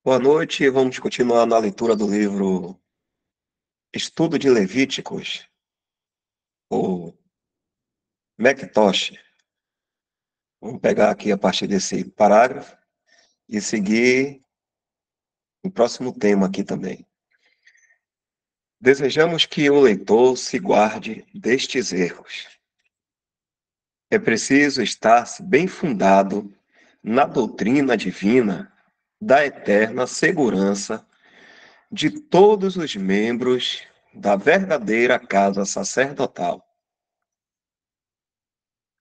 Boa noite, vamos continuar na leitura do livro Estudo de Levíticos, ou Mactosh. Vamos pegar aqui a partir desse parágrafo e seguir o próximo tema aqui também. Desejamos que o leitor se guarde destes erros. É preciso estar bem fundado na doutrina divina da eterna segurança de todos os membros da verdadeira casa sacerdotal.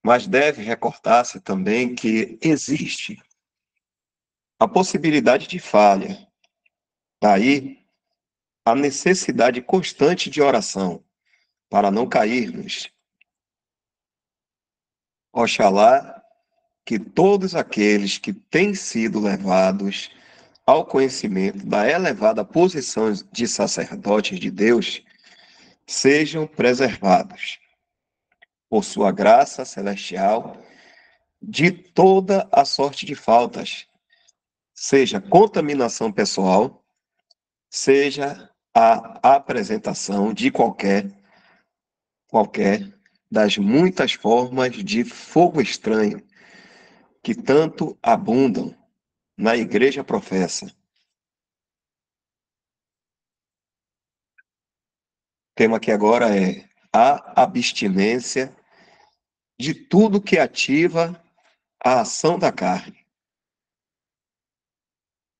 Mas deve recordar-se também que existe a possibilidade de falha. Daí, a necessidade constante de oração, para não cairmos. Oxalá que todos aqueles que têm sido levados ao conhecimento da elevada posição de sacerdotes de Deus sejam preservados, por sua graça celestial, de toda a sorte de faltas, seja contaminação pessoal, seja a apresentação de qualquer das muitas formas de fogo estranho que tanto abundam na igreja professa. O tema aqui agora é a abstinência de tudo que ativa a ação da carne.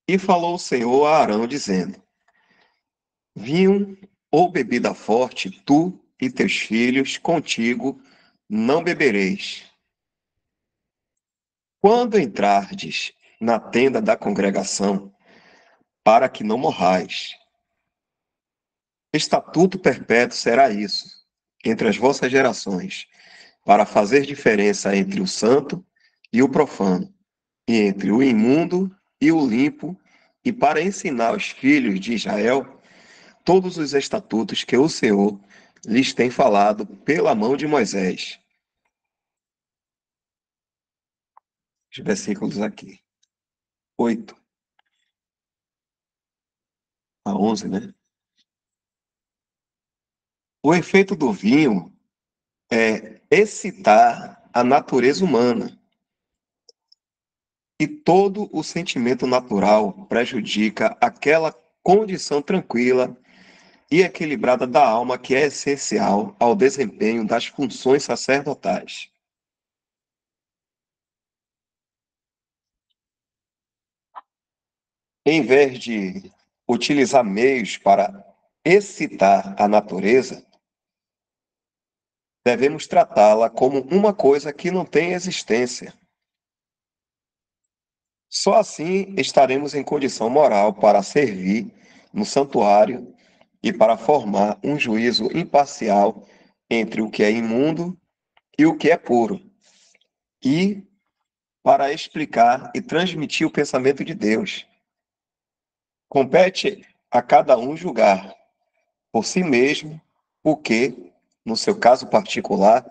E falou o Senhor a Arão, dizendo: vinho ou bebida forte, tu e teus filhos contigo não bebereis. Quando entrardes na tenda da congregação, para que não morrais. Estatuto perpétuo será isso, entre as vossas gerações, para fazer diferença entre o santo e o profano, e entre o imundo e o limpo, e para ensinar os filhos de Israel todos os estatutos que o Senhor lhes tem falado pela mão de Moisés. Os versículos aqui. 8 a 11, né? O efeito do vinho é excitar a natureza humana. E todo o sentimento natural prejudica aquela condição tranquila e equilibrada da alma que é essencial ao desempenho das funções sacerdotais. Em vez de utilizar meios para excitar a natureza, devemos tratá-la como uma coisa que não tem existência. Só assim estaremos em condição moral para servir no santuário e para formar um juízo imparcial entre o que é imundo e o que é puro, e para explicar e transmitir o pensamento de Deus. Compete a cada um julgar por si mesmo o que, no seu caso particular,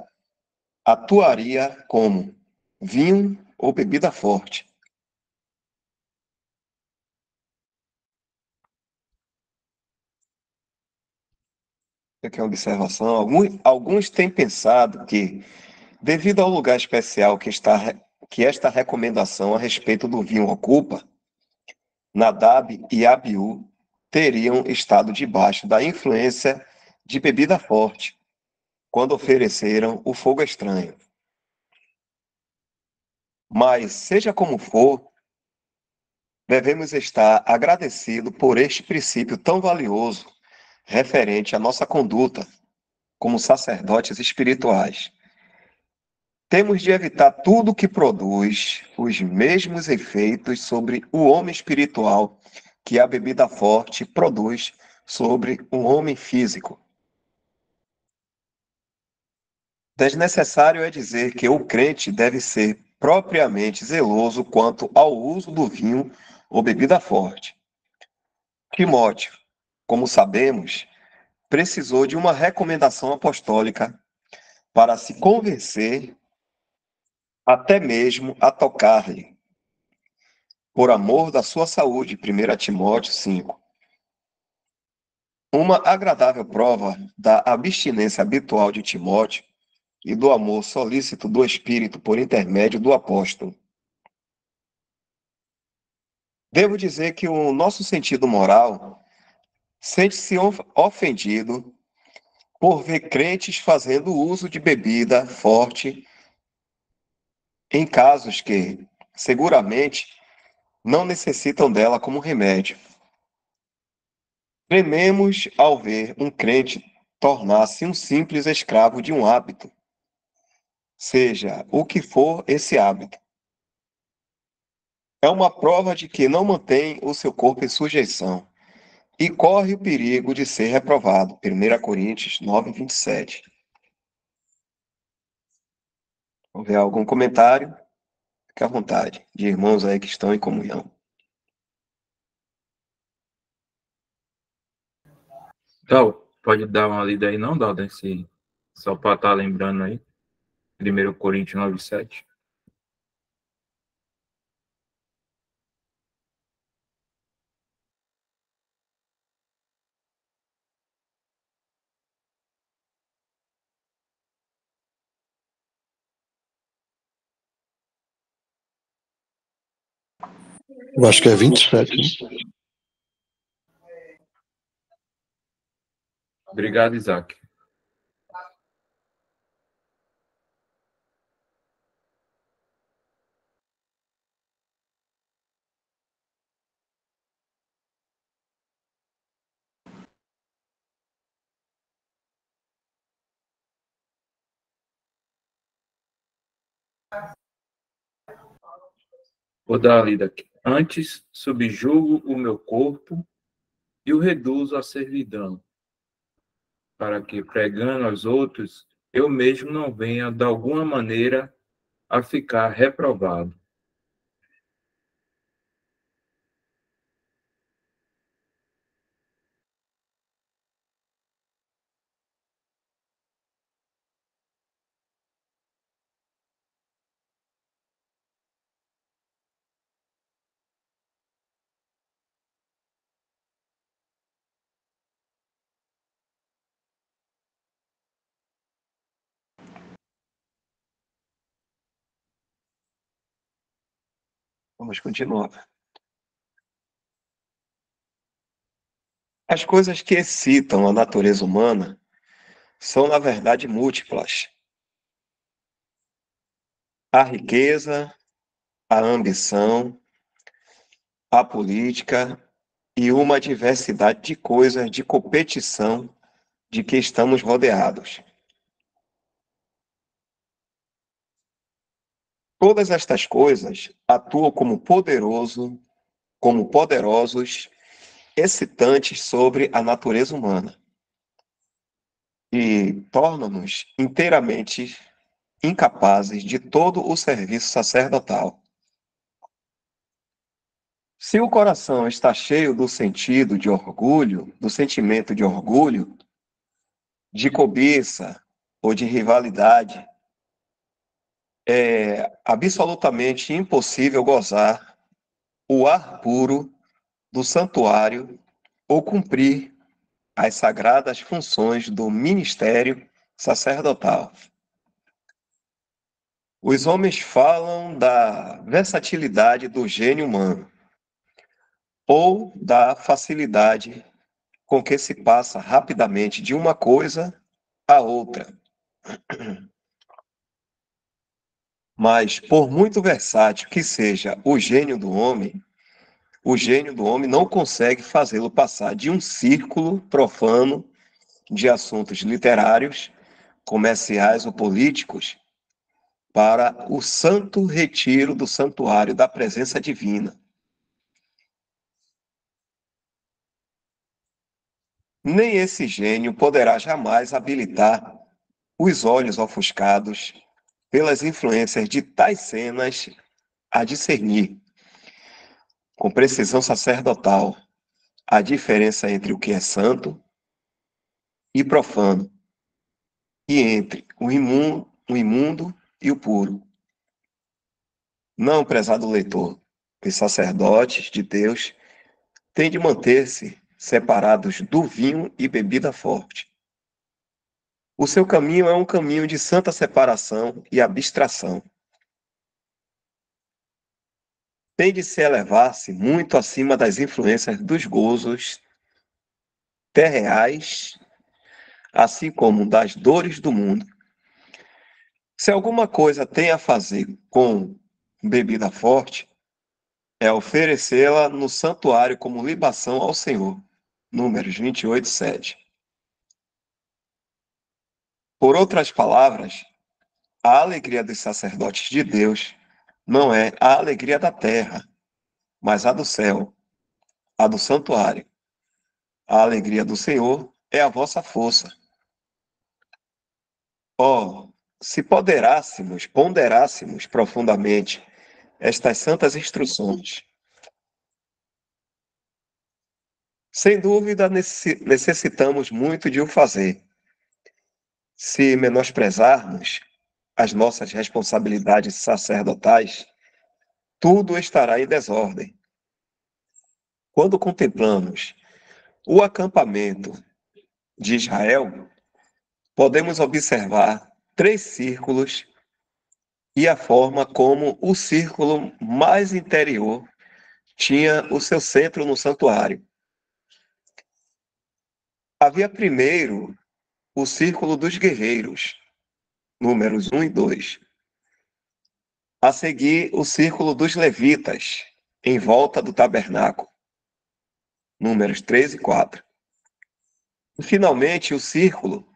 atuaria como vinho ou bebida forte. Aqui é uma observação. Alguns têm pensado que, devido ao lugar especial que esta recomendação a respeito do vinho ocupa, Nadab e Abiú teriam estado debaixo da influência de bebida forte, quando ofereceram o fogo estranho. Mas, seja como for, devemos estar agradecidos por este princípio tão valioso referente à nossa conduta como sacerdotes espirituais. Temos de evitar tudo que produz os mesmos efeitos sobre o homem espiritual que a bebida forte produz sobre o homem físico. Desnecessário é dizer que o crente deve ser propriamente zeloso quanto ao uso do vinho ou bebida forte. Timóteo, como sabemos, precisou de uma recomendação apostólica para se convencer até mesmo a tocar-lhe. por amor da sua saúde. 1 Timóteo 5. Uma agradável prova da abstinência habitual de Timóteo e do amor solícito do Espírito por intermédio do apóstolo. Devo dizer que o nosso sentido moral sente-se ofendido por ver crentes fazendo uso de bebida forte em casos que, seguramente, não necessitam dela como remédio. Trememos ao ver um crente tornar-se um simples escravo de um hábito, seja o que for esse hábito. É uma prova de que não mantém o seu corpo em sujeição e corre o perigo de ser reprovado. 1 Coríntios 9, 27. Vamos ver algum comentário? Fique à vontade, de irmãos aí que estão em comunhão. Então, pode dar uma lida aí, não, Dalden? Só para estar lembrando aí. 1 Coríntios 9, 7. Eu acho que é 27. Obrigado, Isaac. Vou dar a lida aqui. Antes, subjugo o meu corpo e o reduzo à servidão, para que, pregando aos outros, eu mesmo não venha, de alguma maneira, a ficar reprovado. Vamos continuar. As coisas que excitam a natureza humana são, na verdade, múltiplas. A riqueza, a ambição, a política e uma diversidade de coisas de competição de que estamos rodeados. Todas estas coisas atuam como poderosos excitantes sobre a natureza humana e tornam-nos inteiramente incapazes de todo o serviço sacerdotal. Se o coração está cheio do sentido de orgulho, do sentimento de orgulho, de cobiça ou de rivalidade, é absolutamente impossível gozar o ar puro do santuário ou cumprir as sagradas funções do ministério sacerdotal. Os homens falam da versatilidade do gênio humano ou da facilidade com que se passa rapidamente de uma coisa a outra. Mas, por muito versátil que seja o gênio do homem não consegue fazê-lo passar de um círculo profano de assuntos literários, comerciais ou políticos para o santo retiro do santuário da presença divina. Nem esse gênio poderá jamais habilitar os olhos ofuscados pelas influências de tais cenas a discernir, com precisão sacerdotal, a diferença entre o que é santo e profano, e entre o imundo e o puro. Não, prezado leitor, Os sacerdotes de Deus têm de manter-se separados do vinho e bebida forte. O seu caminho é um caminho de santa separação e abstração. Tem de se elevar-se muito acima das influências dos gozos terreais, assim como das dores do mundo. Se alguma coisa tem a fazer com bebida forte, é oferecê-la no santuário como libação ao Senhor. Números 28, 7. Por outras palavras, a alegria dos sacerdotes de Deus não é a alegria da terra, mas a do céu, a do santuário. A alegria do Senhor é a vossa força. Oh, se ponderássemos profundamente estas santas instruções, sem dúvida necessitamos muito de o fazer. Se menosprezarmos as nossas responsabilidades sacerdotais, tudo estará em desordem. Quando contemplamos o acampamento de Israel, podemos observar 3 círculos e a forma como o círculo mais interior tinha o seu centro no santuário. Havia primeiro o círculo dos guerreiros, números 1 e 2. A seguir, o círculo dos levitas, em volta do tabernáculo, números 3 e 4. E, finalmente, o círculo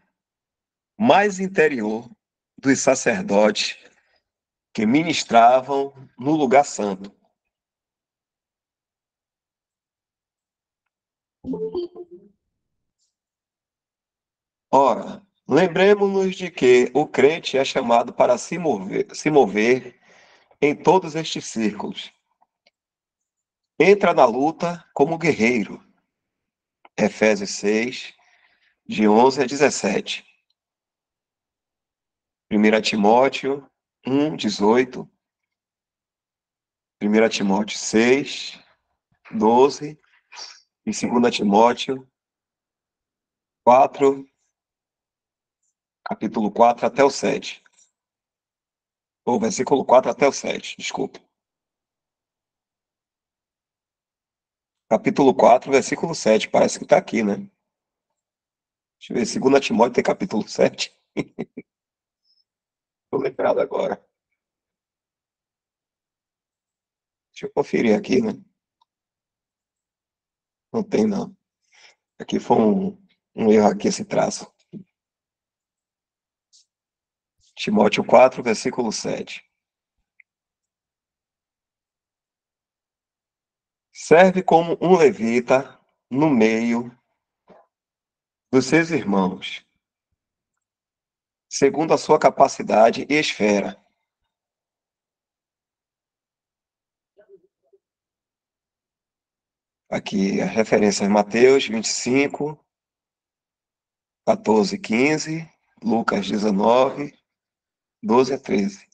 mais interior dos sacerdotes que ministravam no lugar santo. Ora, lembremos-nos de que o crente é chamado para se mover em todos estes círculos. Entra na luta como guerreiro. Efésios 6, de 11 a 17. 1 Timóteo 1, 18. 1 Timóteo 6, 12. E 2 Timóteo 4, capítulo 4 até o 7. Ou versículo 4 até o 7, desculpe. Capítulo 4, versículo 7, parece que está aqui, né? Deixa eu ver, 2 Timóteo tem capítulo 7. Estou lembrado agora. Deixa eu conferir aqui, né? Não tem, não. Aqui foi um erro aqui, esse traço. Timóteo 4, versículo 7. Serve como um levita no meio dos seus irmãos, segundo a sua capacidade e esfera. Aqui as referências: Mateus 25, 14, 15, Lucas 19, 12 a 13.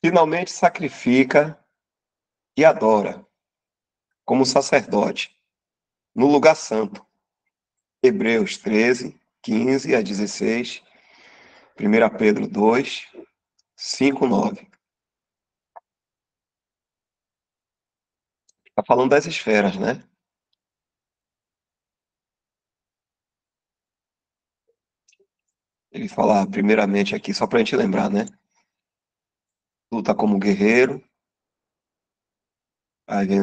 Finalmente sacrifica e adora, como sacerdote, no lugar santo. Hebreus 13, 15 a 16, 1 Pedro 2, 5, 9. Está falando das esferas, né? Ele fala primeiramente aqui, só para a gente lembrar, né? Luta como guerreiro, aí vem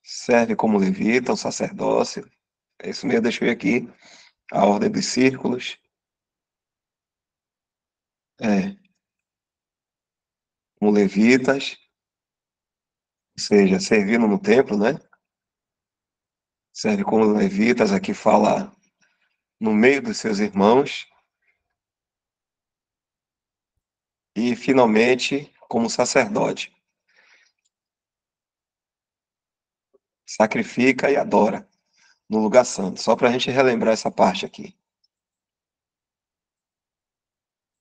serve como levita, o sacerdócio. É isso mesmo, eu deixei aqui a ordem dos círculos. Como levitas, ou seja, servindo no templo, né? Serve como levitas, aqui fala no meio dos seus irmãos. E, finalmente, como sacerdote. Sacrifica e adora no lugar santo. Só para a gente relembrar essa parte aqui.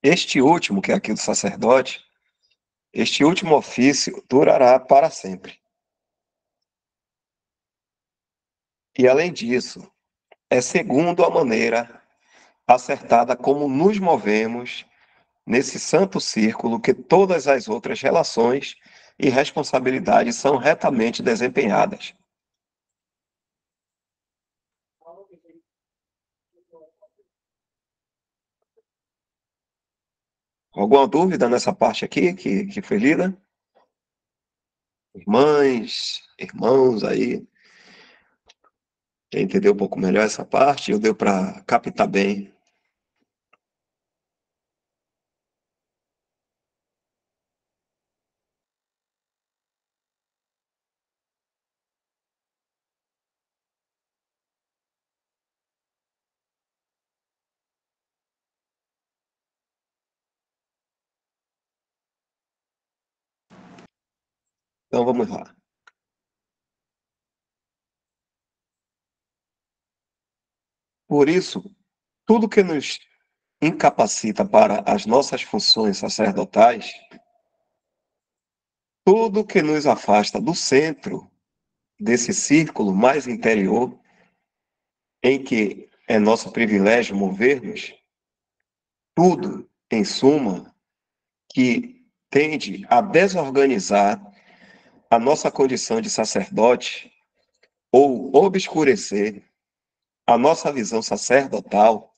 Este último, que é aqui do sacerdote, Este último ofício durará para sempre. E, além disso, é segundo a maneira acertada como nos movemos nesse santo círculo que todas as outras relações e responsabilidades são retamente desempenhadas. Alguma dúvida nessa parte aqui que foi lida? Irmãs, irmãos aí, quem entendeu um pouco melhor essa parte, ou deu para captar bem? Então vamos lá. Por isso, tudo que nos incapacita para as nossas funções sacerdotais, tudo que nos afasta do centro desse círculo mais interior, em que é nosso privilégio mover-nos, tudo, em suma, que tende a desorganizar a nossa condição de sacerdote ou obscurecer a nossa visão sacerdotal,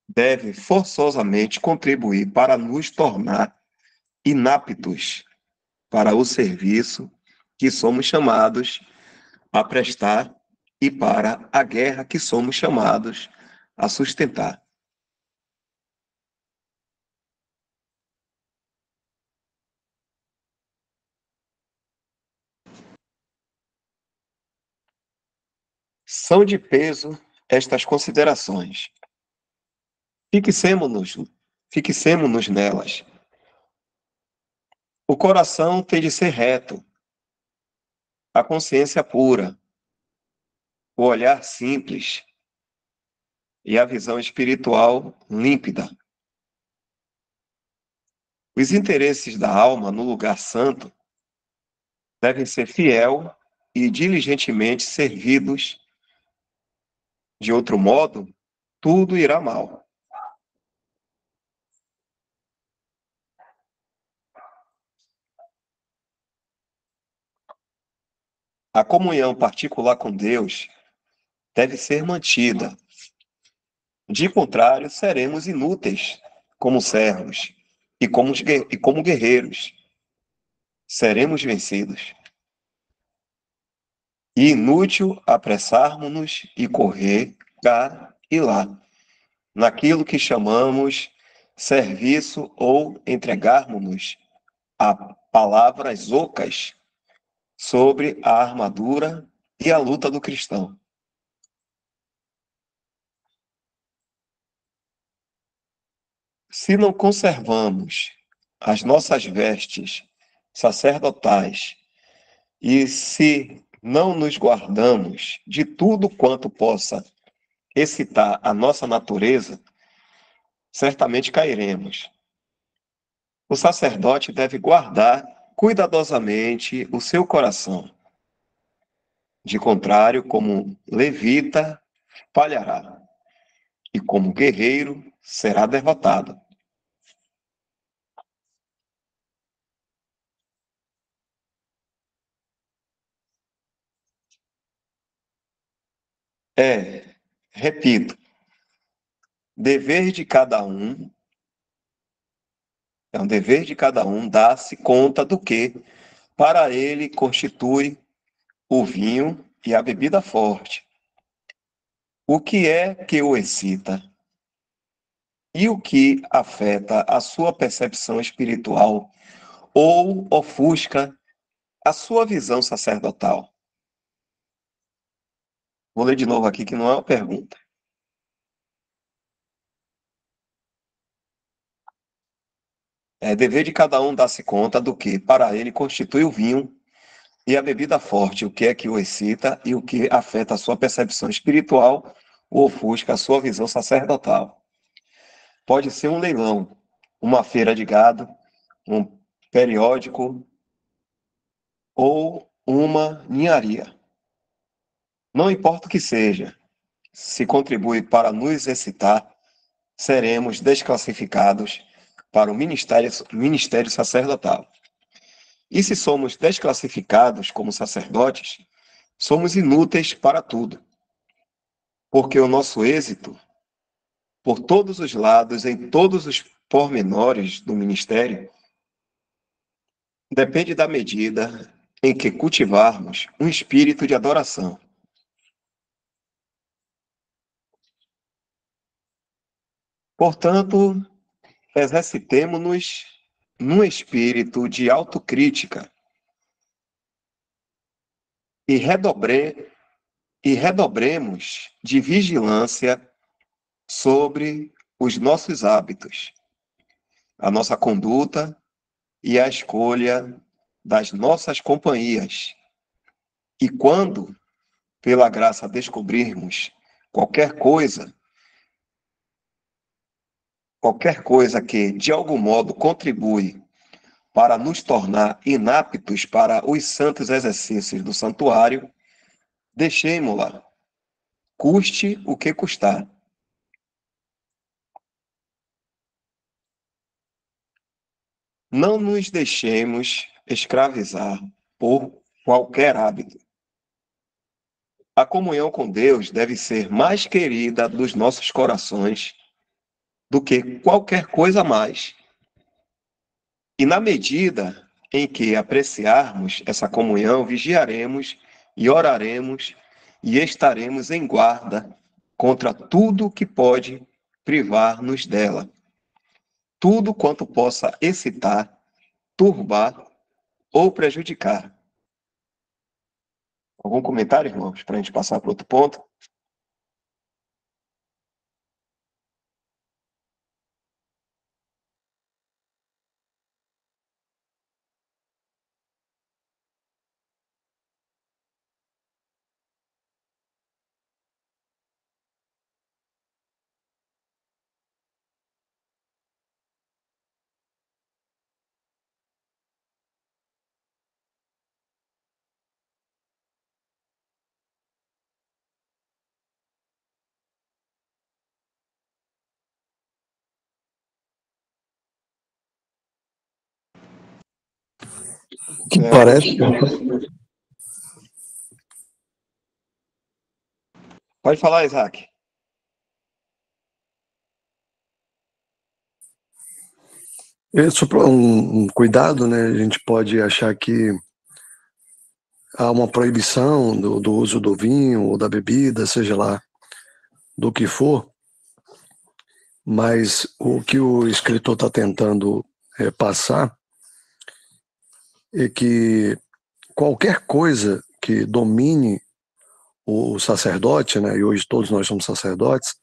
deve forçosamente contribuir para nos tornar inaptos para o serviço que somos chamados a prestar e para a guerra que somos chamados a sustentar. São de peso estas considerações. Fixemo-nos, fixemo-nos nelas. O coração tem de ser reto, a consciência pura, o olhar simples e a visão espiritual límpida. Os interesses da alma no lugar santo devem ser fiel e diligentemente servidos. De outro modo, tudo irá mal. A comunhão particular com Deus deve ser mantida. De contrário, seremos inúteis como servos e como guerreiros. Seremos vencidos. E inútil apressarmos-nos e correr cá e lá, naquilo que chamamos serviço ou entregarmos-nos a palavras ocas sobre a armadura e a luta do cristão. Se não conservamos as nossas vestes sacerdotais e se não nos guardamos de tudo quanto possa excitar a nossa natureza, certamente cairemos. O sacerdote deve guardar cuidadosamente o seu coração. De contrário, como levita, falhará, e como guerreiro será derrotado. Repito, dever de cada um, é um dever de cada um dar-se conta do que, para ele, constitui o vinho e a bebida forte. O que é que o excita? E o que afeta a sua percepção espiritual ou ofusca a sua visão sacerdotal? Vou ler de novo aqui, que não é uma pergunta. É dever de cada um dar-se conta do que, para ele, constitui o vinho e a bebida forte, o que é que o excita e o que afeta a sua percepção espiritual ou ofusca a sua visão sacerdotal. Pode ser um leilão, uma feira de gado, um periódico ou uma ninharia. Não importa o que seja, se contribui para nos excitar, seremos desclassificados para o ministério sacerdotal. E se somos desclassificados como sacerdotes, somos inúteis para tudo, porque o nosso êxito, por todos os lados, em todos os pormenores do ministério, depende da medida em que cultivarmos um espírito de adoração. Portanto, exercitemo-nos num espírito de autocrítica e redobremos de vigilância sobre os nossos hábitos, a nossa conduta e a escolha das nossas companhias. E quando, pela graça, descobrirmos qualquer coisa que, de algum modo, contribui para nos tornar inaptos para os santos exercícios do santuário, deixemo-la, custe o que custar. Não nos deixemos escravizar por qualquer hábito. A comunhão com Deus deve ser mais querida dos nossos corações do que qualquer coisa mais. E na medida em que apreciarmos essa comunhão, vigiaremos e oraremos e estaremos em guarda contra tudo que pode privar-nos dela. Tudo quanto possa excitar, turbar ou prejudicar. Algum comentário, irmãos, para a gente passar para outro ponto? Que parece. Pode falar, Isaac. Isso, um cuidado, né? A gente pode achar que há uma proibição do uso do vinho ou da bebida, seja lá do que for, mas o que o escritor está tentando passar é que qualquer coisa que domine o sacerdote, né? E hoje todos nós somos sacerdotes,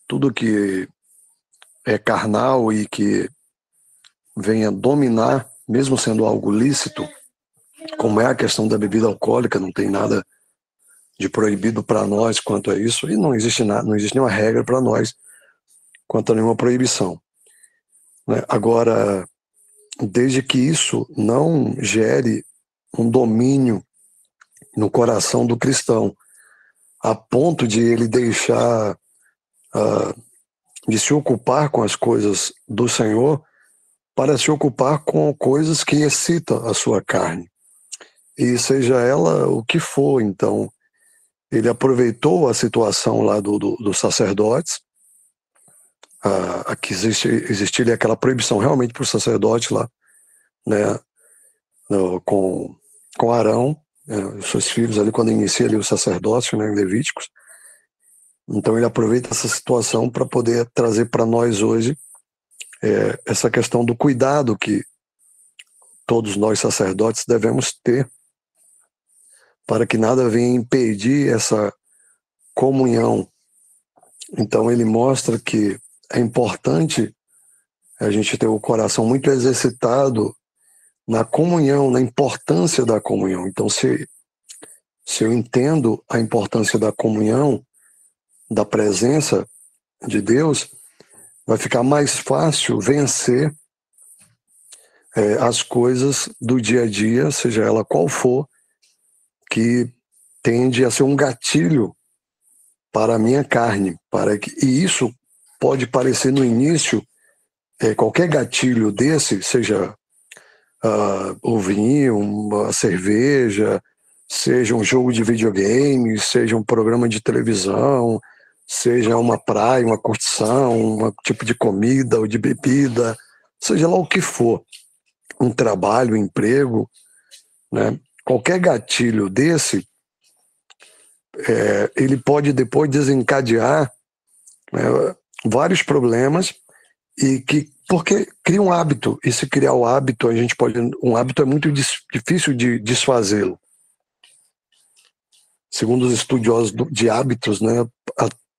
tudo que é carnal e que venha dominar, mesmo sendo algo lícito, como é a questão da bebida alcoólica, não tem nada de proibido para nós quanto a isso, e não existe nenhuma regra para nós quanto a nenhuma proibição, né? Agora, desde que isso não gere um domínio no coração do cristão, a ponto de ele deixar de se ocupar com as coisas do Senhor para se ocupar com coisas que excitam a sua carne, e seja ela o que for. Então, ele aproveitou a situação lá dos sacerdotes, que existia aquela proibição realmente para o sacerdote lá, né, com Arão, os seus filhos ali, quando inicia ali o sacerdócio, né, em Levíticos. Então ele aproveita essa situação para poder trazer para nós hoje essa questão do cuidado que todos nós sacerdotes devemos ter para que nada venha impedir essa comunhão. Então ele mostra que é importante a gente ter o coração muito exercitado na comunhão, na importância da comunhão. Então, se eu entendo a importância da comunhão, da presença de Deus, vai ficar mais fácil vencer as coisas do dia a dia, seja ela qual for, que tende a ser um gatilho para a minha carne. E isso pode parecer no início, qualquer gatilho desse, seja o vinho, a cerveja, seja um jogo de videogame, seja um programa de televisão, seja uma praia, uma curtição, um tipo de comida ou de bebida, seja lá o que for, um trabalho, um emprego, né? Qualquer gatilho desse, ele pode depois desencadear, né, vários problemas, porque cria um hábito, e se criar o hábito, um hábito é muito difícil de desfazê-lo. Segundo os estudiosos de hábitos, né,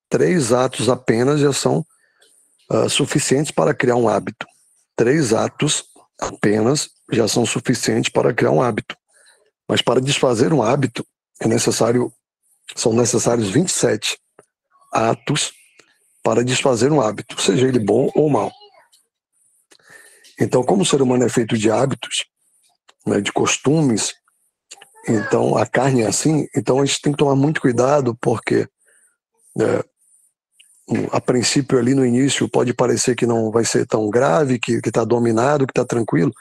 3 atos apenas já são suficientes para criar um hábito. 3 atos apenas já são suficientes para criar um hábito. Mas para desfazer um hábito, são necessários 27 atos para desfazer um hábito, seja ele bom ou mau. Então, como o ser humano é feito de hábitos, né, de costumes, então a carne é assim, então a gente tem que tomar muito cuidado, porque a princípio ali no início pode parecer que não vai ser tão grave, que está dominado, que está tranquilo,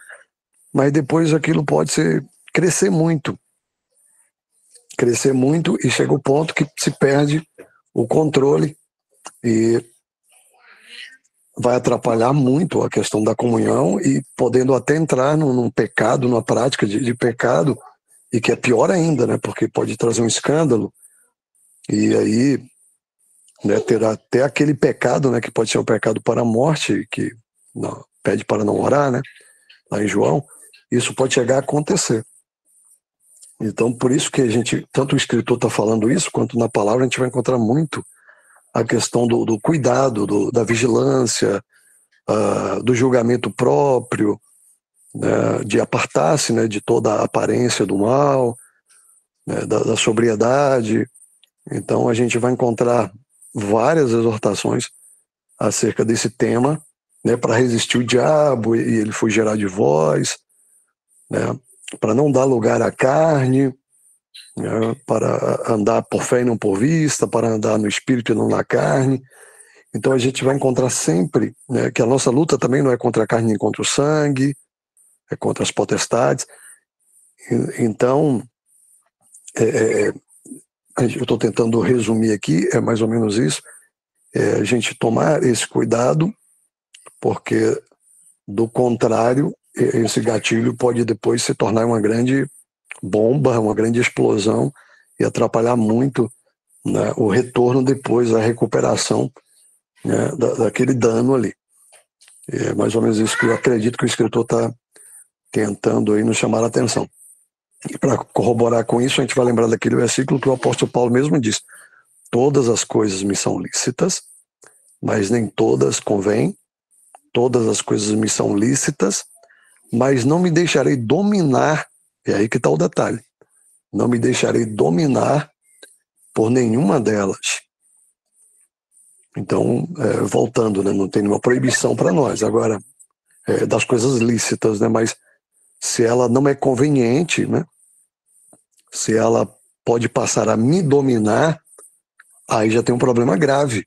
mas depois aquilo pode crescer muito e chega o ponto que se perde o controle e vai atrapalhar muito a questão da comunhão e podendo até entrar num pecado, numa prática de pecado, e que é pior ainda, né, porque pode trazer um escândalo, e aí, né, terá até aquele pecado, né, que pode ser um pecado para a morte, que pede para não orar, né, lá em João, isso pode chegar a acontecer. Então, por isso que tanto o escritor está falando isso, quanto na palavra a gente vai encontrar muito a questão do cuidado, da vigilância, do julgamento próprio, né, de apartar-se, né, de toda a aparência do mal, né, da sobriedade. Então a gente vai encontrar várias exortações acerca desse tema, né, para resistir o diabo e ele fugirá de vós, né, para não dar lugar à carne, né, para andar por fé e não por vista, para andar no espírito e não na carne. Então a gente vai encontrar sempre, né, que a nossa luta também não é contra a carne nem contra o sangue, é contra as potestades. Então, eu estou tentando resumir aqui, é mais ou menos isso, a gente tomar esse cuidado, porque, do contrário, esse gatilho pode depois se tornar uma grande bomba, uma grande explosão e atrapalhar muito, né, o retorno depois, a recuperação, né, daquele dano ali. É mais ou menos isso que eu acredito que o escritor está tentando aí nos chamar a atenção. E para corroborar com isso, a gente vai lembrar daquele versículo que o apóstolo Paulo mesmo diz: todas as coisas me são lícitas, mas nem todas convêm, todas as coisas me são lícitas, mas não me deixarei dominar, é aí que está o detalhe, não me deixarei dominar por nenhuma delas. Então, voltando, né, não tem nenhuma proibição para nós, agora, das coisas lícitas, né, mas se ela não é conveniente, né, se ela pode passar a me dominar, aí já tem um problema grave,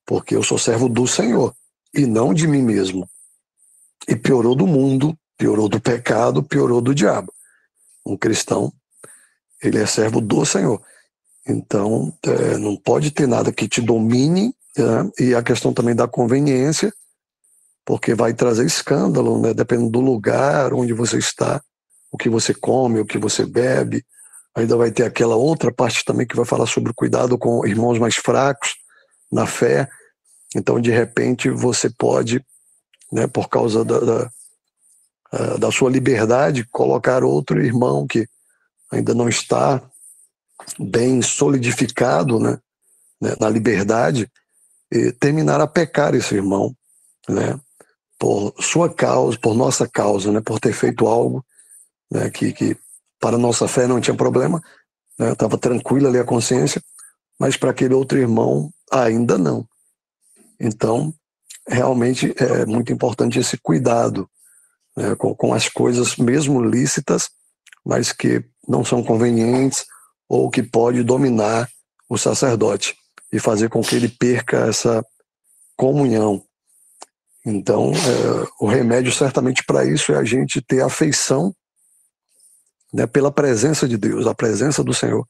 porque eu sou servo do Senhor e não de mim mesmo. E piorou do mundo, piorou do pecado, piorou do diabo. Um cristão, ele é servo do Senhor. Então, não pode ter nada que te domine, né? E a questão também da conveniência, porque vai trazer escândalo, né? Dependendo do lugar onde você está, o que você come, o que você bebe. Ainda vai ter aquela outra parte também que vai falar sobre o cuidado com irmãos mais fracos na fé. Então, de repente, você pode, né, por causa da sua liberdade, colocar outro irmão que ainda não está bem solidificado, né, na liberdade, e terminar a pecar esse irmão, né, por sua causa, por nossa causa, né, por ter feito algo, né, que para a nossa fé não tinha problema, né, estava tranquila ali a consciência, mas para aquele outro irmão ainda não. Então, realmente é muito importante esse cuidado, né, com as coisas mesmo lícitas, mas que não são convenientes ou que pode dominar o sacerdote e fazer com que ele perca essa comunhão. Então, o remédio certamente para isso é a gente ter afeição, né, pela presença de Deus, a presença do Senhor,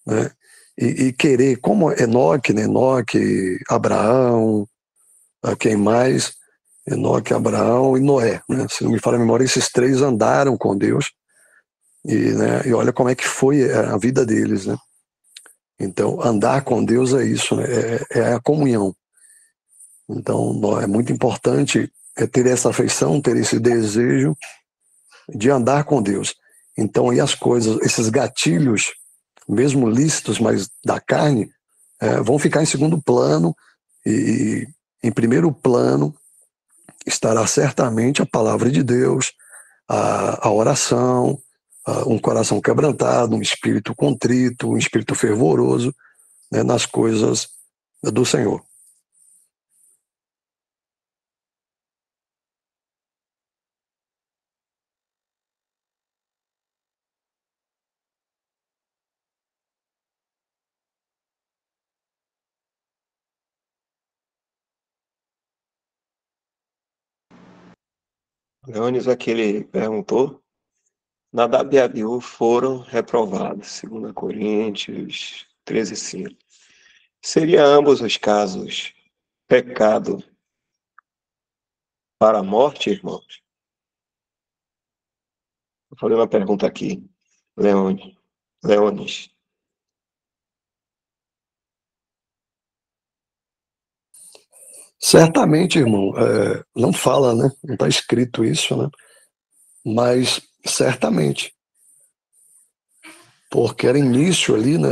né, e querer, como Enoque, né, Enoque, Abraão, quem mais? Enoque, Abraão e Noé, né? Se não me falha a memória, esses três andaram com Deus e olha como é que foi a vida deles, né? Então, andar com Deus é isso, né? É a comunhão. Então, é muito importante ter essa afeição, ter esse desejo de andar com Deus. Então, e as coisas, esses gatilhos, mesmo lícitos, mas da carne, vão ficar em segundo plano e em primeiro plano estará certamente a palavra de Deus, a oração, um coração quebrantado, um espírito contrito, um espírito fervoroso, né, nas coisas do Senhor. Leônidas, aquele perguntou, Nadab e Abiú foram reprovados, segundo Coríntios 13:5. Seria ambos os casos pecado para a morte, irmãos? Eu falei uma pergunta aqui, Leônidas. Certamente, irmão, não fala, né? Não está escrito isso, né? Mas certamente, porque era início ali, né,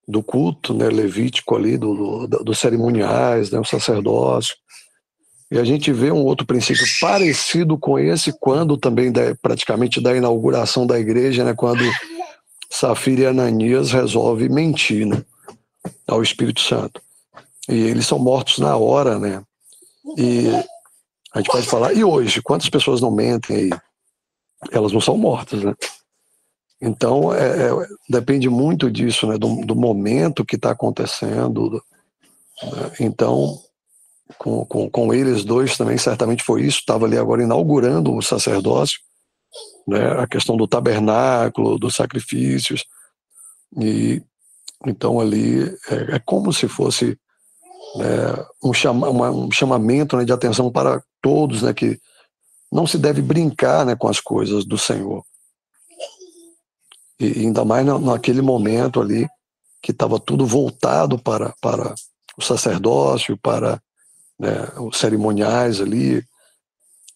do culto, né, levítico ali, dos cerimoniais, né, o sacerdócio. E a gente vê um outro princípio parecido com esse quando também praticamente da inauguração da igreja, né, quando Safira e Ananias resolvem mentir, né, ao Espírito Santo. E eles são mortos na hora, né? E a gente pode falar, e hoje, quantas pessoas não mentem aí? Elas não são mortas, né? Então, depende muito disso, né? Do momento que está acontecendo. Né? Então, com eles dois também, certamente foi isso. Estava ali agora inaugurando o sacerdócio, né? A questão do tabernáculo, dos sacrifícios. E então ali é como se fosse um chamamento, né, de atenção para todos, né, que não se deve brincar, né, com as coisas do Senhor. E ainda mais naquele momento ali que estava tudo voltado para o sacerdócio, para, né, os cerimoniais ali.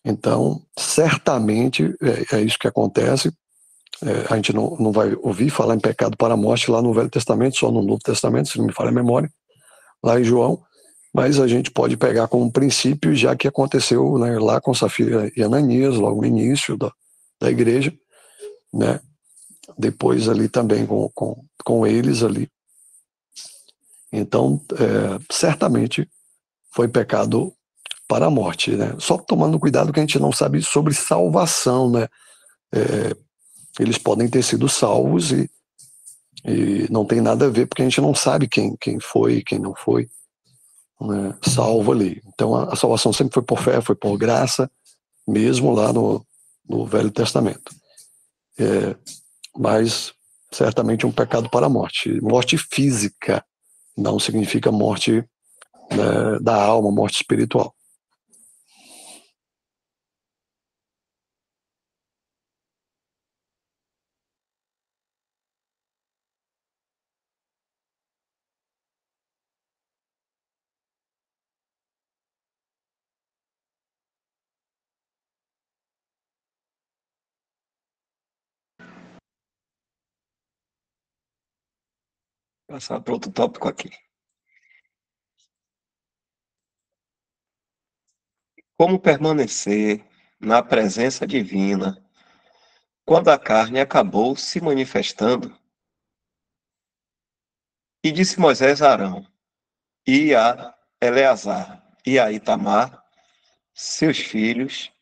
Então, certamente é isso que acontece. A gente não vai ouvir falar em pecado para a morte lá no Velho Testamento, só no Novo Testamento, se não me falha a memória, lá em João. Mas a gente pode pegar como princípio, já que aconteceu, né, lá com Safira e Ananias, logo no início da igreja, né? Depois ali também com eles ali. Então, certamente foi pecado para a morte, né? Só tomando cuidado que a gente não sabe sobre salvação, né? Eles podem ter sido salvos e não tem nada a ver, porque a gente não sabe quem foi e quem não foi, né, salvo ali. Então a salvação sempre foi por fé, foi por graça, mesmo lá no Velho Testamento. Mas certamente um pecado para a morte. Morte física não significa morte, né, da alma, morte espiritual. Passar para outro tópico aqui. Como permanecer na presença divina quando a carne acabou se manifestando? E disse Moisés a Arão, e a Eleazar, e a Itamar, seus filhos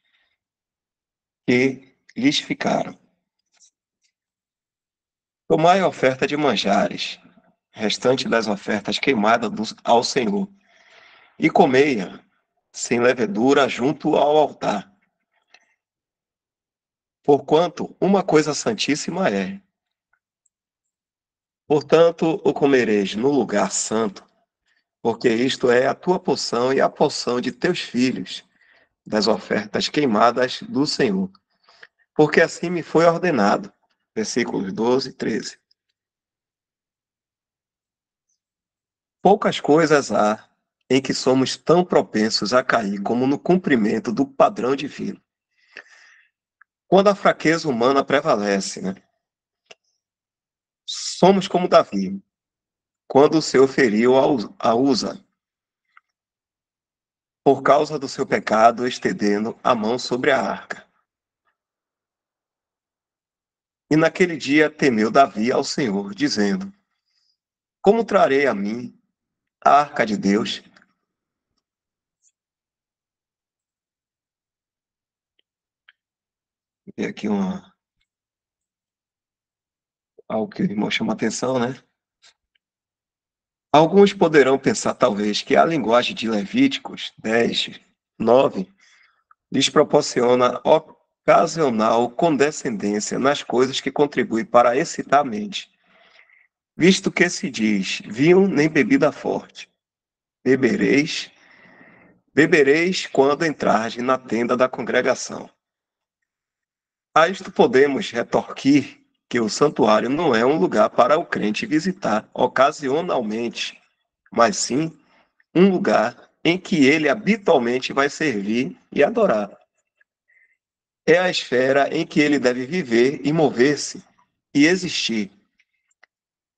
que lhes ficaram. Tomai a oferta de manjares, restante das ofertas queimadas ao Senhor, e comei-a sem levedura junto ao altar. Porquanto uma coisa santíssima é. Portanto, o comereis no lugar santo, porque isto é a tua porção e a porção de teus filhos, das ofertas queimadas do Senhor. Porque assim me foi ordenado. Versículos 12 e 13. Poucas coisas há em que somos tão propensos a cair como no cumprimento do padrão divino. Quando a fraqueza humana prevalece, né? Somos como Davi, quando o Senhor feriu a Uza, por causa do seu pecado, estendendo a mão sobre a arca. E naquele dia temeu Davi ao Senhor, dizendo: Como trarei a mim a arca de Deus? E aqui algo que o irmão chama atenção, né? Alguns poderão pensar, talvez, que a linguagem de Levíticos 10, 9, lhes proporciona ocasional condescendência nas coisas que contribuem para excitar a mente, visto que se diz, vinho nem bebida forte, bebereis quando entrardes na tenda da congregação. A isto podemos retorquir que o santuário não é um lugar para o crente visitar ocasionalmente, mas sim um lugar em que ele habitualmente vai servir e adorar. É a esfera em que ele deve viver e mover-se e existir.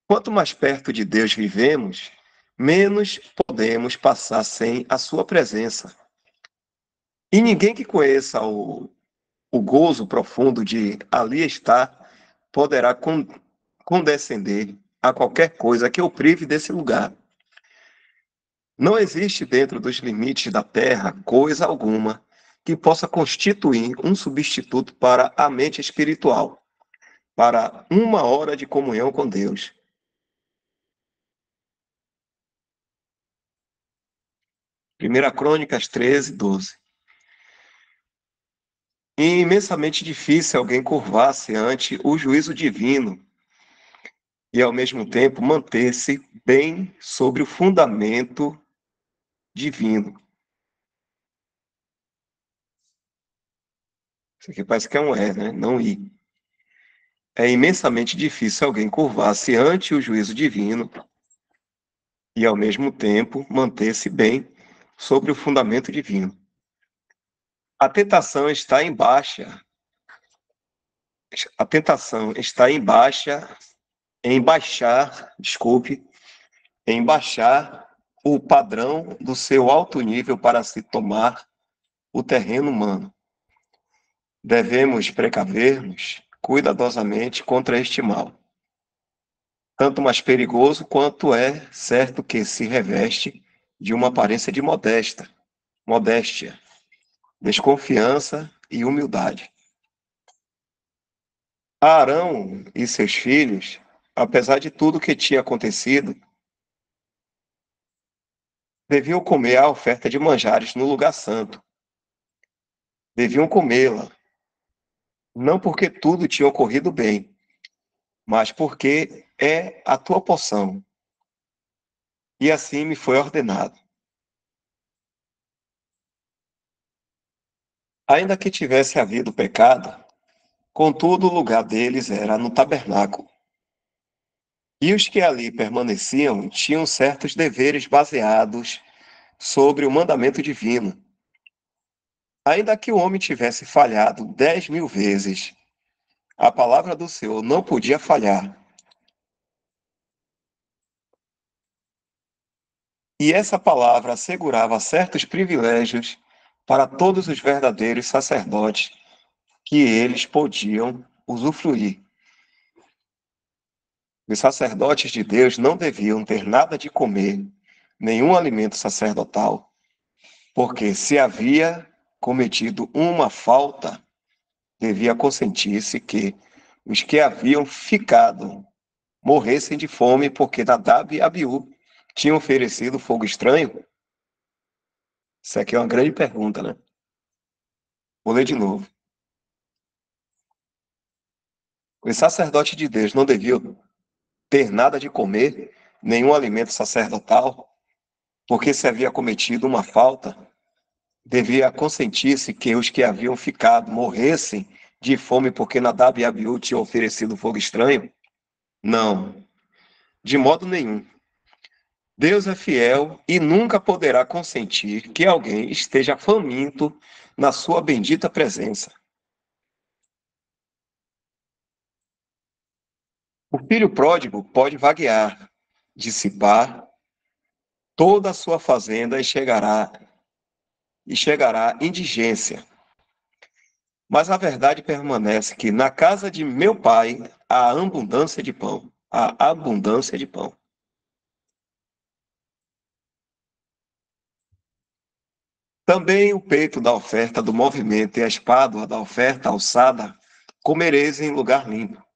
Quanto mais perto de Deus vivemos, menos podemos passar sem a sua presença. E ninguém que conheça o gozo profundo de ali estar poderá condescender a qualquer coisa que o prive desse lugar. Não existe dentro dos limites da terra coisa alguma que possa constituir um substituto para a mente espiritual, para uma hora de comunhão com Deus. Primeira Crônicas 13, 12. E é imensamente difícil alguém curvar-se ante o juízo divino e, ao mesmo tempo, manter-se bem sobre o fundamento divino. Isso aqui parece que é um é, né? Não i. É imensamente difícil alguém curvar-se ante o juízo divino e, ao mesmo tempo, manter-se bem sobre o fundamento divino. A tentação está em baixa. A tentação está em baixar o padrão do seu alto nível para se tomar o terreno humano. Devemos precaver-nos cuidadosamente contra este mal, tanto mais perigoso quanto é certo que se reveste de uma aparência de modéstia, desconfiança e humildade. Arão e seus filhos, apesar de tudo que tinha acontecido, deviam comer a oferta de manjares no lugar santo. Deviam comê-la, não porque tudo tinha ocorrido bem, mas porque é a tua porção. E assim me foi ordenado. Ainda que tivesse havido pecado, contudo o lugar deles era no tabernáculo. E os que ali permaneciam tinham certos deveres baseados sobre o mandamento divino. Ainda que o homem tivesse falhado 10.000 vezes, a palavra do Senhor não podia falhar. E essa palavra assegurava certos privilégios para todos os verdadeiros sacerdotes que eles podiam usufruir. Os sacerdotes de Deus não deviam ter nada de comer, nenhum alimento sacerdotal, porque se havia cometido uma falta, devia consentir-se que os que haviam ficado morressem de fome, porque Nadab e Abiú tinham oferecido fogo estranho? Isso aqui é uma grande pergunta, né? Vou ler de novo. Os sacerdotes de Deus não deviam ter nada de comer, nenhum alimento sacerdotal, porque se havia cometido uma falta, devia consentir-se que os que haviam ficado morressem de fome, porque Nadab e Abiú tinham oferecido fogo estranho? Não, de modo nenhum. Deus é fiel e nunca poderá consentir que alguém esteja faminto na sua bendita presença. O filho pródigo pode vaguear, dissipar toda a sua fazenda e chegará indigência. Mas a verdade permanece que na casa de meu pai há abundância de pão, há abundância de pão. Também o peito da oferta do movimento e a espádua da oferta alçada comereis em lugar limpo.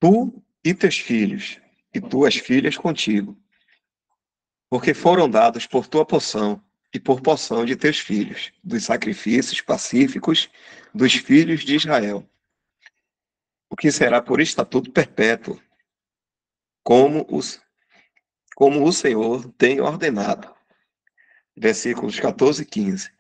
Tu e teus filhos, e tuas filhas contigo, porque foram dados por tua porção e por porção de teus filhos, dos sacrifícios pacíficos dos filhos de Israel, o que será por estatuto perpétuo, como o Senhor tem ordenado. Versículos 14 e 15.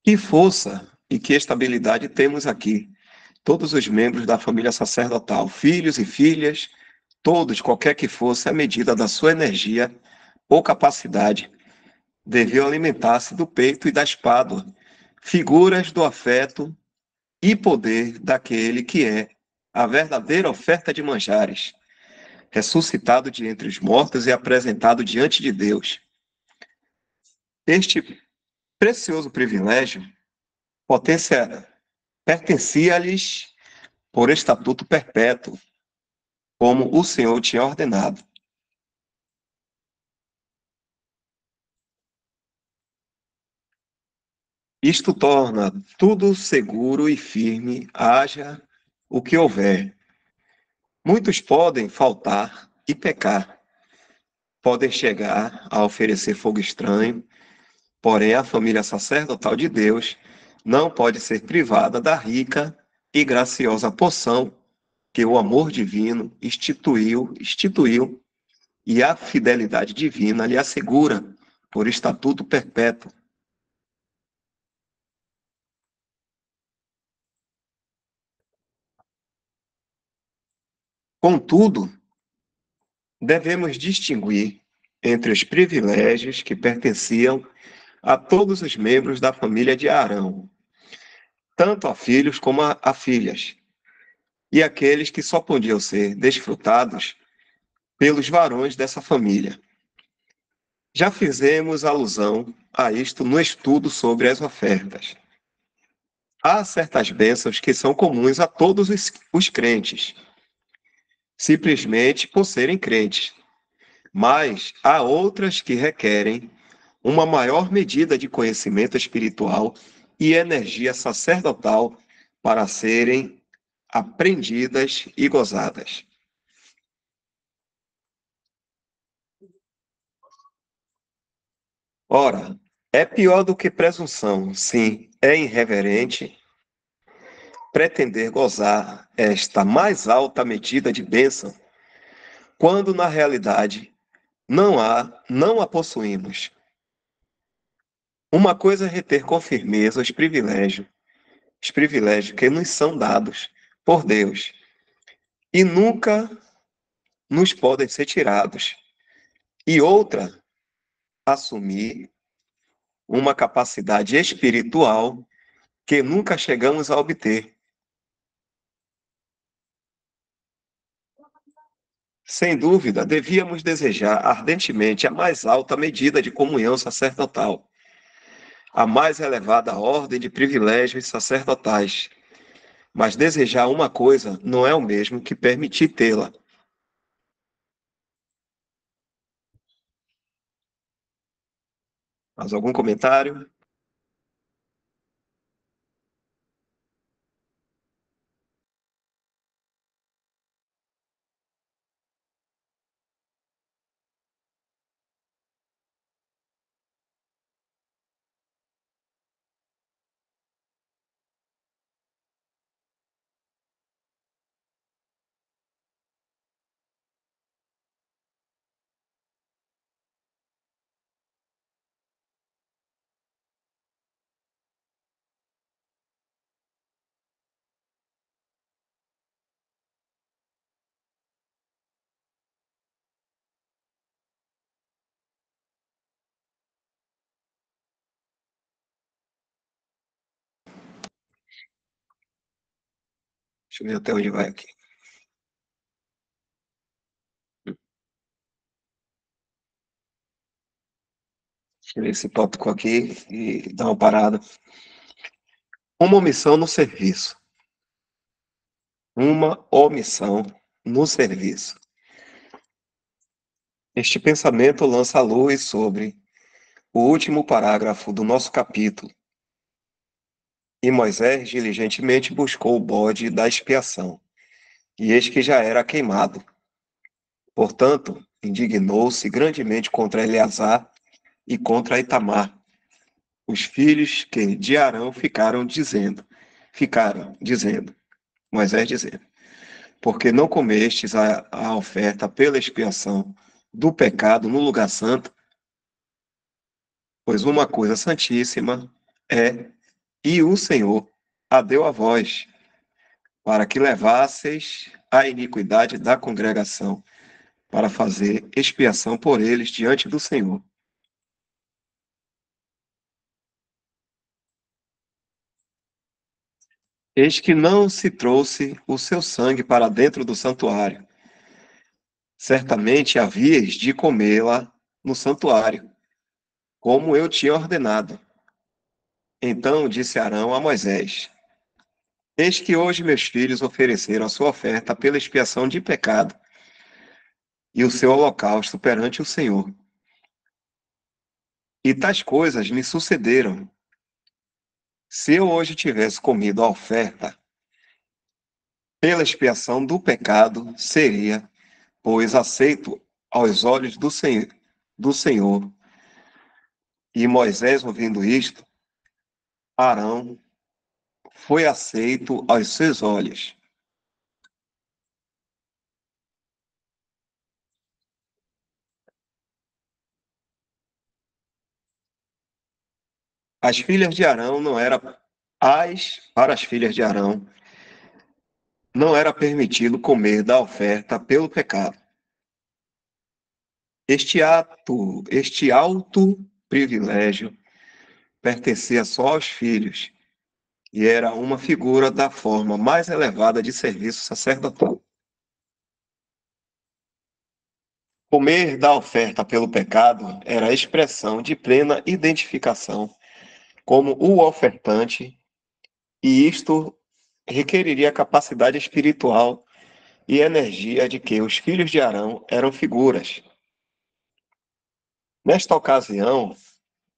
Que força e que estabilidade temos aqui. Todos os membros da família sacerdotal, filhos e filhas, todos, qualquer que fosse a medida da sua energia ou capacidade, deviam alimentar-se do peito e da espádua, figuras do afeto e poder daquele que é a verdadeira oferta de manjares, ressuscitado de entre os mortos e apresentado diante de Deus. Este precioso privilégio pertencia-lhes por estatuto perpétuo, como o Senhor tinha ordenado. Isto torna tudo seguro e firme, haja o que houver. Muitos podem faltar e pecar, podem chegar a oferecer fogo estranho, porém a família sacerdotal de Deus não pode ser privada da rica e graciosa porção que o amor divino instituiu e a fidelidade divina lhe assegura por estatuto perpétuo. Contudo, devemos distinguir entre os privilégios que pertenciam a todos os membros da família de Arão, tanto a filhos como a filhas, e aqueles que só podiam ser desfrutados pelos varões dessa família. Já fizemos alusão a isto no estudo sobre as ofertas. Há certas bênçãos que são comuns a todos os crentes, simplesmente por serem crentes, mas há outras que requerem uma maior medida de conhecimento espiritual e energia sacerdotal para serem aprendidas e gozadas. Ora, é pior do que presunção, sim, é irreverente pretender gozar esta mais alta medida de bênção, quando na realidade não a possuímos. Uma coisa é reter com firmeza os privilégios que nos são dados por Deus e nunca nos podem ser tirados. E outra, assumir uma capacidade espiritual que nunca chegamos a obter. Sem dúvida, devíamos desejar ardentemente a mais alta medida de comunhão sacerdotal, a mais elevada ordem de privilégios sacerdotais, Mas desejar uma coisa não é o mesmo que permitir tê-la. Mais algum comentário? Deixa eu ver até onde vai aqui. Deixa eu ver esse tópico aqui e dar uma parada. Uma omissão no serviço. Uma omissão no serviço. Este pensamento lança luz sobre o último parágrafo do nosso capítulo. E Moisés diligentemente buscou o bode da expiação, e eis que já era queimado. Portanto, indignou-se grandemente contra Eleazar e contra Itamar, os filhos que de Arão ficaram dizendo, Moisés dizendo, porque não comestes a oferta pela expiação do pecado no lugar santo, pois uma coisa santíssima é, e o Senhor a deu a vós, para que levasseis a iniquidade da congregação, para fazer expiação por eles diante do Senhor. Eis que não se trouxe o seu sangue para dentro do santuário. Certamente havíeis de comê-la no santuário, como eu tinha ordenado. Então disse Arão a Moisés: Eis que hoje meus filhos ofereceram a sua oferta pela expiação de pecado e o seu holocausto perante o Senhor. E tais coisas me sucederam. Se eu hoje tivesse comido a oferta pela expiação do pecado, seria, pois, aceito aos olhos do Senhor. E Moisés, ouvindo isto, Arão foi aceito aos seus olhos. As filhas de Arão não era para as filhas de Arão não era permitido comer da oferta pelo pecado. Este alto privilégio pertencia só aos filhos e era uma figura da forma mais elevada de serviço sacerdotal. Comer da oferta pelo pecado era a expressão de plena identificação como o ofertante, e isto requeriria a capacidade espiritual e energia de que os filhos de Arão eram figuras. Nesta ocasião,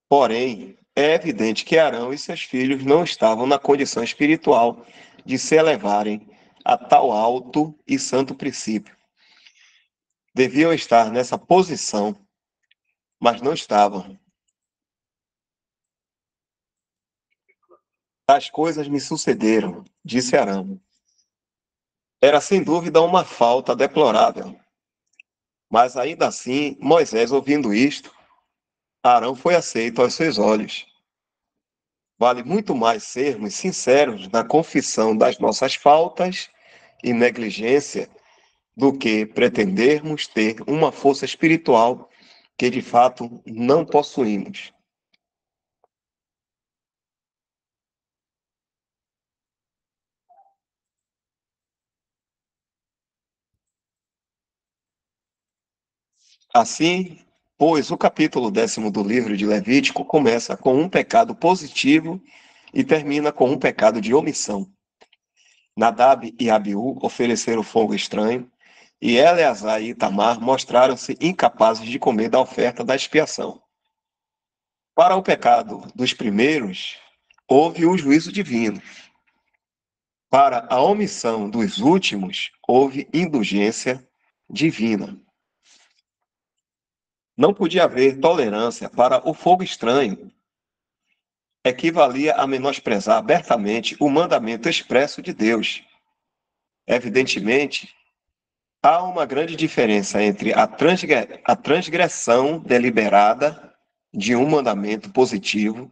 porém, é evidente que Arão e seus filhos não estavam na condição espiritual de se elevarem a tal alto e santo princípio. Deviam estar nessa posição, mas não estavam. Tais coisas me sucederam, disse Arão. Era sem dúvida uma falta deplorável. Mas ainda assim, Moisés, ouvindo isto, Arão foi aceito aos seus olhos. Vale muito mais sermos sinceros na confissão das nossas faltas e negligência do que pretendermos ter uma força espiritual que de fato não possuímos. Assim, pois, o capítulo 10º do livro de Levítico começa com um pecado positivo e termina com um pecado de omissão. Nadab e Abiú ofereceram fogo estranho, e Eleazar e Itamar mostraram-se incapazes de comer da oferta da expiação. Para o pecado dos primeiros, houve um juízo divino. Para a omissão dos últimos, houve indulgência divina. Não podia haver tolerância para o fogo estranho. Equivalia a menosprezar abertamente o mandamento expresso de Deus. Evidentemente, há uma grande diferença entre a transgressão deliberada de um mandamento positivo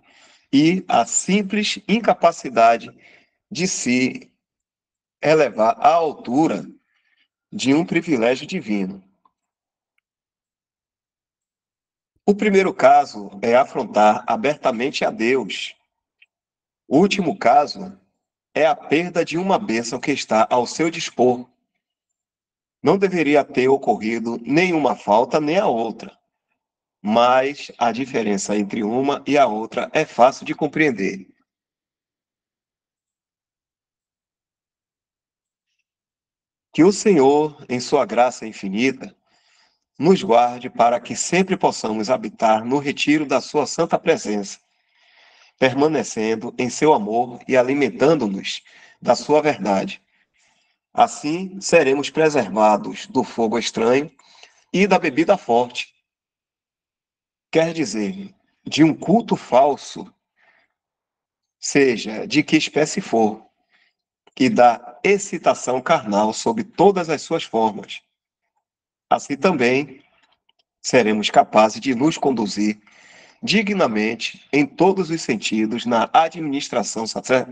e a simples incapacidade de se elevar à altura de um privilégio divino. O primeiro caso é afrontar abertamente a Deus. O último caso é a perda de uma bênção que está ao seu dispor. Não deveria ter ocorrido nenhuma falta nem a outra, mas a diferença entre uma e a outra é fácil de compreender. Que o Senhor, em sua graça infinita, nos guarde para que sempre possamos habitar no retiro da sua santa presença, permanecendo em seu amor e alimentando-nos da sua verdade. Assim, seremos preservados do fogo estranho e da bebida forte. Quer dizer, de um culto falso, seja de que espécie for, e da excitação carnal sob todas as suas formas. Assim também seremos capazes de nos conduzir dignamente em todos os sentidos na administração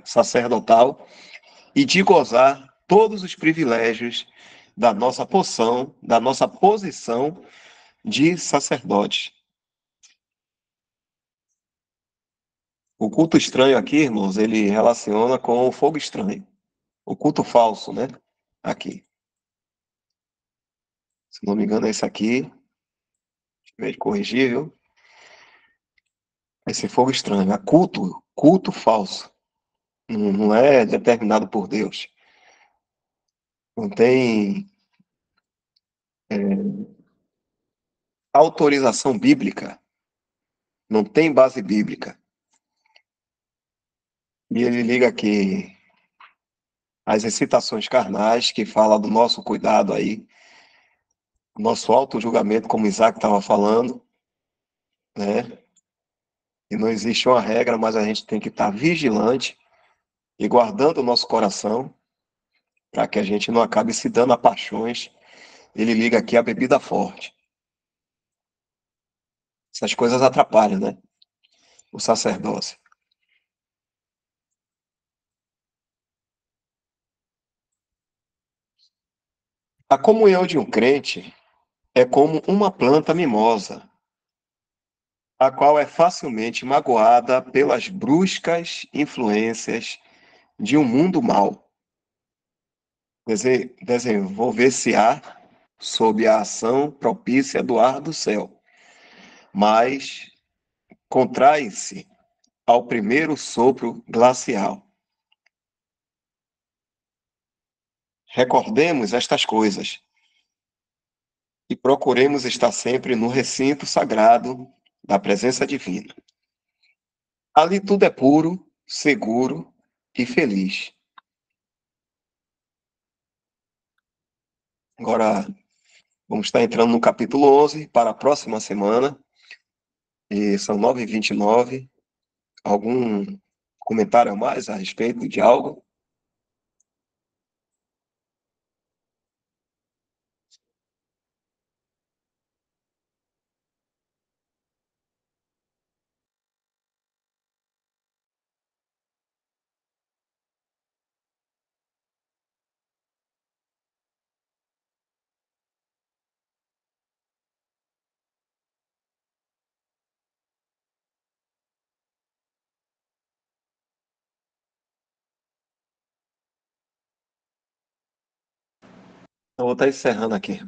sacerdotal e de gozar todos os privilégios da nossa poção, da nossa posição de sacerdote. O culto estranho aqui, irmãos, ele relaciona com o fogo estranho. O culto falso, né? Aqui. Se não me engano, é esse aqui. Deixa eu corrigir, viu? Esse fogo estranho. É culto falso. Não é determinado por Deus. Não tem autorização bíblica. Não tem base bíblica. E ele liga aqui as excitações carnais, que fala do nosso cuidado aí, nosso auto-julgamento, como Isaac estava falando, né? E não existe uma regra, mas a gente tem que estar vigilante e guardando o nosso coração para que a gente não acabe se dando a paixões. Ele liga aqui a bebida forte. Essas coisas atrapalham, né? O sacerdócio. A comunhão de um crente é como uma planta mimosa, a qual é facilmente magoada pelas bruscas influências de um mundo mau. Desenvolver-se-á sob a ação propícia do ar do céu, mas contrai-se ao primeiro sopro glacial. Recordemos estas coisas e procuremos estar sempre no recinto sagrado da presença divina. Ali tudo é puro, seguro e feliz. Agora, vamos estar entrando no capítulo 11 para a próxima semana, e são 9h29. Algum comentário a mais a respeito de algo? Eu vou estar encerrando aqui.